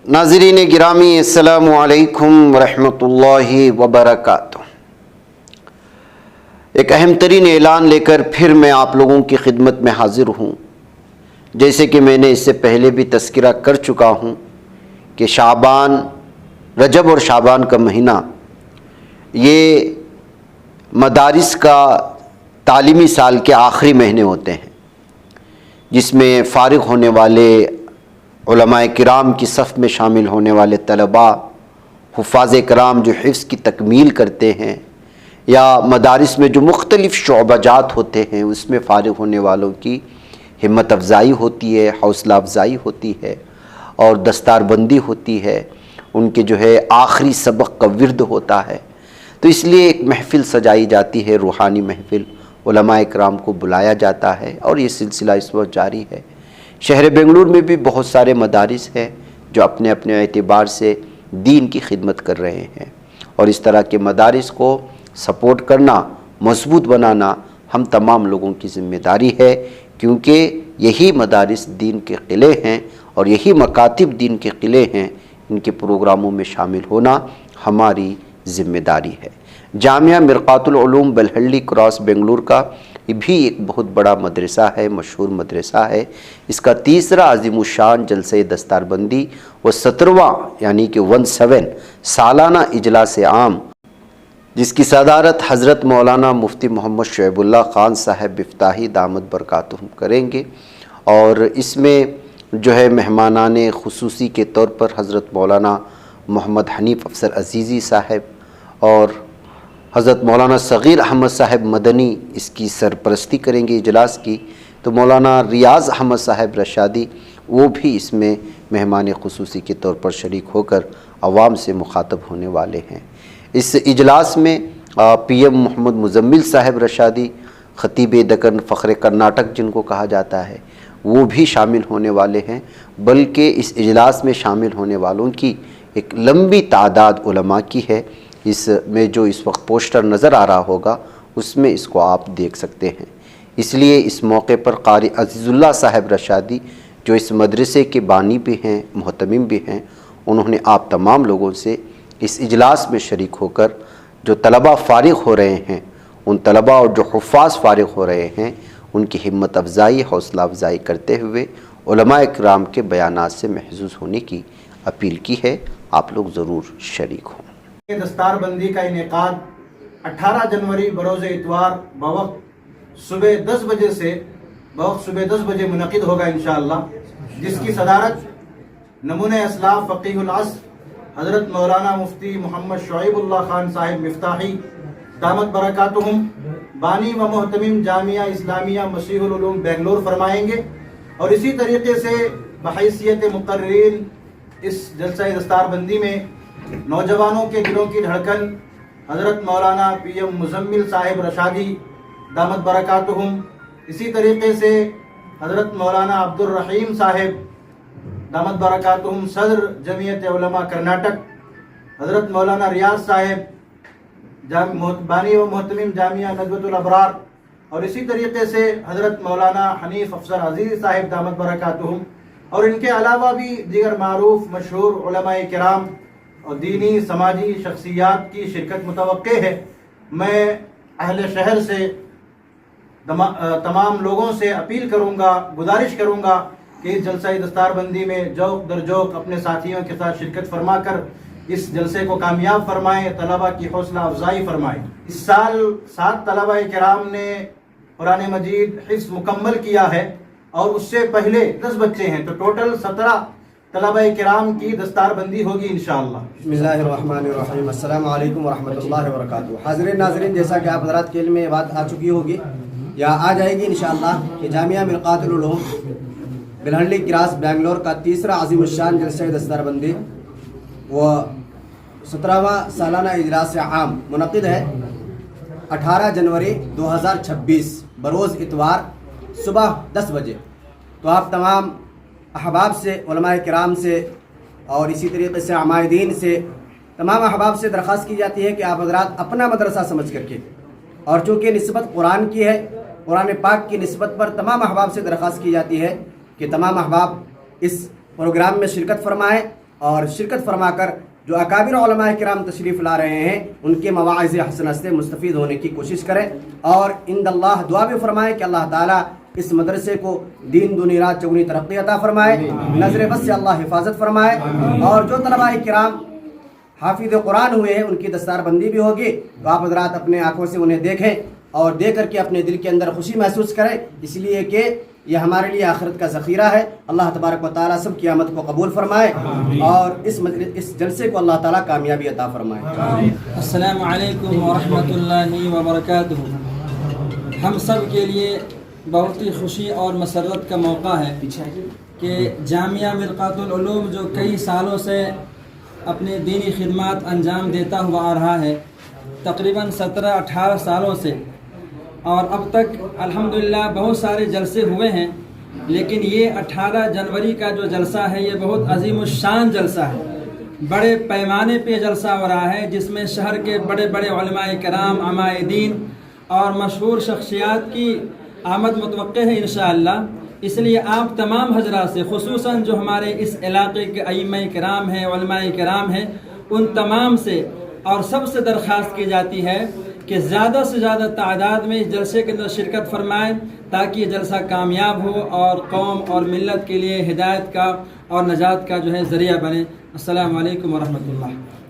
नाज़रीन गिरामी अस्सलामु अलैकुम वरहमतुल्लाहि वबरकातुह। एक अहम तरीन ऐलान लेकर फिर मैं आप लोगों की खिदमत में हाजिर हूँ। जैसे कि मैंने इससे पहले भी तज़किरा कर चुका हूँ कि शाबान, रजब और शाबान का महीना ये मदारिस का तालीमी साल के आखिरी महीने होते हैं, जिसमें फ़ारिग़ होने वाले उलमाए किराम की सफ़ में शामिल होने वाले तलबा, हुफ़ाज़ किराम जो हिफ्ज़ की तकमील करते हैं, या मदारिस में जो मुख्तलिफ़ शोबाजात होते हैं उसमें फ़ारिग़ होने वालों की हिम्मत अफ़ज़ाई होती है, हौसला अफ़ज़ाई होती है और दस्तारबंदी होती है। उनके जो है आखिरी सबक का विर्द होता है। तो इसलिए एक महफ़िल सजाई जाती है, रूहानी महफ़िल, उलमाए किराम को बुलाया जाता है और ये सिलसिला इस वक्त जारी है। शहर बेंगलुरु में भी बहुत सारे मदारिस हैं जो अपने अपने एतबार से दीन की खिदमत कर रहे हैं, और इस तरह के मदारिस को सपोर्ट करना, मजबूत बनाना हम तमाम लोगों की ज़िम्मेदारी है, क्योंकि यही मदारिस दीन के क़िले हैं और यही मकातिब दीन के क़िले हैं। इनके प्रोग्रामों में शामिल होना हमारी ज़िम्मेदारी है। जामिया मिरकातुल उलूम बलहल्ली क्रॉस बेंगलुरु का ये भी एक बहुत बड़ा मदरसा है, मशहूर मदरसा है। इसका तीसरा अज़ीमुश्शान जलसे दस्तारबंदी व 17वां यानी कि 17 सालाना इजलास आम, जिसकी सदारत हज़रत मौलाना मुफ्ती मोहम्मद शुएबुल्लाह ख़ान साहब इफ्ताही दामद बरकातुहुम करेंगे। और इसमें जो है मेहमानाने ख़ुसूसी के तौर पर हज़रत मौलाना मोहम्मद हनीफ़ अफसर अज़ीज़ी साहब और हज़रत मौलाना सग़ीर अहमद साहब मदनी इसकी सरपरस्ती करेंगे इजलास की। तो मौलाना रियाज़ अहमद साहब रशादी वो भी इसमें मेहमान ख़ुसूसी के तौर पर शरीक होकर अवाम से मुखातब होने वाले हैं। इस इजलास में PM मोहम्मद मुज़म्मिल साहब रशादी, ख़तीब दक्कन फ़ख्र कर्नाटक जिनको कहा जाता है, वो भी शामिल होने वाले हैं। बल्कि इस इजलास में शामिल होने वालों की एक लंबी तादाद उलमा की है। इसमें जो इस वक्त पोस्टर नज़र आ रहा होगा उसमें इसको आप देख सकते हैं। इसलिए इस मौके पर कारी अज़ीज़ुल्लाह साहब रशादी जो इस मदरसे के बानी भी हैं, मोहतमिम भी हैं, उन्होंने आप तमाम लोगों से इस इजलास में शरीक होकर जो तलबा फ़ारिग़ हो रहे हैं, उन तलबा और जो हुफ़ाज़ फ़ारिग़ हो रहे हैं, उनकी हिम्मत अफ़ज़ाई, हौसला अफ़ज़ाई करते हुए उलमाए किराम के बयानात से महज़ूज़ होने की अपील की है। आप लोग ज़रूर शरीक हों। दस्तारबंदी का इनेकाद 18 जनवरी बरोज़ इतवार बवक्त सुबह 10 बजे मुनक़िद होगा इंशाअल्लाह, जिसकी सदारत नमूने असलाफ़ फ़क़ीहुल अस्र हज़रत मौलाना मुफ्ती मोहम्मद शुएबुल्लाह ख़ान साहिब मिफ्ताही दामत बरकातुहुम बानी व मोहतमिम जामिया इस्लामिया मसीहुल उलूम बेंगलुरु फरमाएंगे। और इसी तरीके से बहैसियत मुक़र्रिरीन इस जलसा दस्तारबंदी में नौजवानों के दिलों की धड़कन हज़रत मौलाना PM मुज़म्मिल साहिब रशादी दामत बरकातुहुम, इसी तरीके से हज़रत मौलाना अब्दुल रहीम साहिब दामत बरकातुहुम सदर जमीयत उलमा कर्नाटक, हज़रत मौलाना रियाज साहिब बानी व मोहतमिम जामिया नज़वतुल अबरार, और इसी तरीके से हज़रत मौलाना हनीफ़ अफसर अज़ीज़ साहिब दामत बरकातुहुम, और इनके अलावा भी दीगर मारूफ मशहूर उलमाए किराम और दीनी समाजी शख्सियात की शिरकत मुतवक्के है। मैं अहले शहर से तमाम लोगों से अपील करूँगा, गुजारिश करूँगा कि इस जलसा दस्तारबंदी में जौक दर जौक अपने साथियों के साथ शिरकत फरमा कर इस जलसे को कामयाब फरमाएँ, तलबा की हौसला अफजाई फरमाएँ। इस साल 7 तलबा किराम ने कुरान मजीद हिफ्ज़ मुकम्मल किया है और उससे पहले 10 बच्चे हैं, तो टोटल 17 तलबा किराम की दस्तारबंदी होगी इंशाअल्लाह। बिस्मिल्लाहिर्रहमानिर्रहीम, अस्सलामु अलैकुम वरहमतुल्लाहि वबरकातुहू। हाज़िरीन नाज़रीन, जैसा कि आप हज़रात के इल्म में बात आ चुकी होगी या आ जाएगी इंशाअल्लाह कि जामिया मिरकातुल उलूम बलहल्ली क्रॉस बेंगलुरु का तीसरा अज़ीमुश्शान जलसा दस्तारबंदी व 17वां सालाना इजलास आम मुनक़िद है 18 जनवरी 2026 बरोज़ इतवार सुबह 10 बजे। तो आप तमाम अहबाब से, उलमाए किराम से और इसी तरीके से अमायदीन से, तमाम अहबाब से दरख्वास्त की जाती है कि आप हज़रात अपना मदरसा समझ करके, और चूँकि निस्बत कुरान की है, कुरान पाक की निस्बत पर तमाम अहबाब से दरख्वास्त की जाती है कि तमाम अहबाब इस प्रोग्राम में शिरकत फरमाएँ اور شرکت فرما کر جو اکابر علماء کرام تشریف لا رہے ہیں ان کے مواعظ حسنہ سے مستفید ہونے کی کوشش کریں، اور عند اللہ دعا بھی فرمائیں کہ اللہ تعالیٰ اس مدرسے کو دین دنیا رات چگنی ترقی عطا فرمائے، نظر بس سے اللہ حفاظت فرمائے، اور جو طلباء کرام حافظ قرآن ہوئے ہیں ان کی دستار بندی بھی ہوگی، تو آپ حضرات اپنے آنکھوں سے انہیں دیکھیں اور دیکھ کر کے اپنے دل کے اندر خوشی محسوس کریں، اس لیے کہ یہ ہمارے لیے آخرت کا ذخیرہ ہے۔ اللہ تبارک و تعالیٰ سب کی آمد کو قبول فرمائے اور اس جلسے کو اللہ تعالیٰ کامیابی عطا فرمائے۔ السلام علیکم ورحمۃ اللہ وبرکاتہ۔ ہم سب کے لیے بہت ہی خوشی اور مسرت کا موقع ہے کہ جامعہ مرقات العلوم جو کئی سالوں سے اپنے دینی خدمات انجام دیتا ہوا آ رہا ہے، تقریباً 17-18 سالوں سے، اور اب تک الحمدللہ بہت سارے جلسے ہوئے ہیں، لیکن یہ 18 جنوری کا جو جلسہ ہے یہ بہت عظیم الشان جلسہ ہے، بڑے پیمانے پہ جلسہ ہو رہا ہے، جس میں شہر کے بڑے بڑے علماء کرام، علماء دین اور مشہور شخصیات کی آمد متوقع ہے انشاءاللہ۔ اس لیے آپ تمام حضرات سے، خصوصاً جو ہمارے اس علاقے کے ائمہ کرام ہیں، علماء کرام ہیں، ان تمام سے اور سب سے درخواست کی جاتی ہے کہ زیادہ سے زیادہ تعداد میں اس جلسے کے اندر شرکت فرمائیں تاکہ یہ جلسہ کامیاب ہو اور قوم اور ملت کے لیے ہدایت کا اور نجات کا جو ہے ذریعہ بنے۔ السلام علیکم ورحمۃ اللہ۔